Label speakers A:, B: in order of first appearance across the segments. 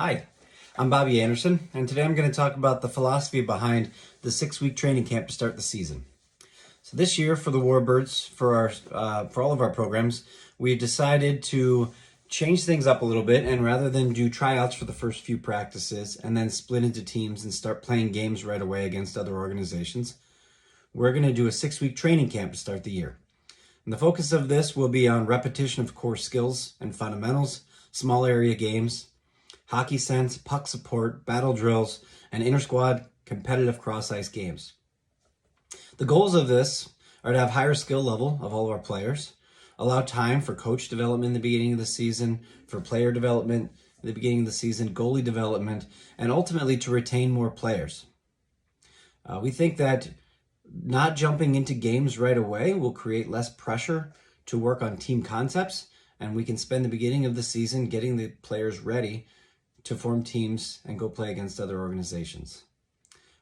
A: Hi, I'm Bobby Anderson, and today I'm going to talk about the philosophy behind the 6-week training camp to start the season. So this year for the Warbirds, for all of our programs, we've decided to change things up a little bit, and rather than do tryouts for the first few practices and then split into teams and start playing games right away against other organizations, we're going to do a 6-week training camp to start the year. And the focus of this will be on repetition of core skills and fundamentals, small area games, hockey sense, puck support, battle drills, and inter-squad competitive cross-ice games. The goals of this are to have higher skill level of all of our players, allow time for coach development in the beginning of the season, for player development in the beginning of the season, goalie development, and ultimately to retain more players. We think that not jumping into games right away will create less pressure to work on team concepts, and we can spend the beginning of the season getting the players ready to form teams and go play against other organizations.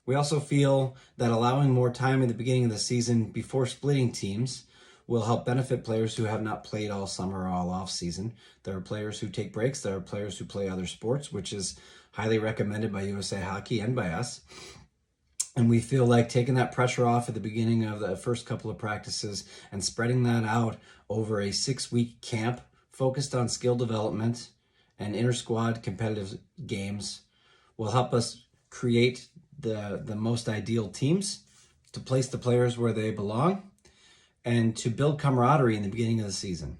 A: We also feel that allowing more time in the beginning of the season before splitting teams will help benefit players who have not played all summer or all off season. There are players who take breaks. There are players who play other sports, which is highly recommended by USA Hockey and by us. And we feel like taking that pressure off at the beginning of the first couple of practices and spreading that out over a 6-week camp focused on skill development and inter-squad competitive games will help us create the most ideal teams, to place the players where they belong, and to build camaraderie in the beginning of the season.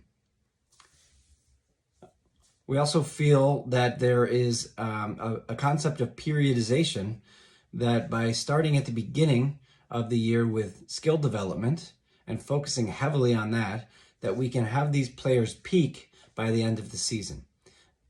A: We also feel that there is a concept of periodization, that by starting at the beginning of the year with skill development and focusing heavily on that we can have these players peak by the end of the season.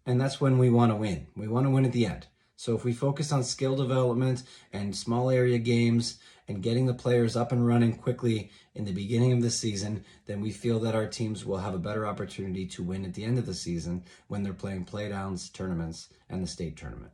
A: And that's when we want to win. We want to win at the end. So if we focus on skill development and small area games and getting the players up and running quickly in the beginning of the season, then we feel that our teams will have a better opportunity to win at the end of the season when they're playing playdowns, tournaments, and the state tournament.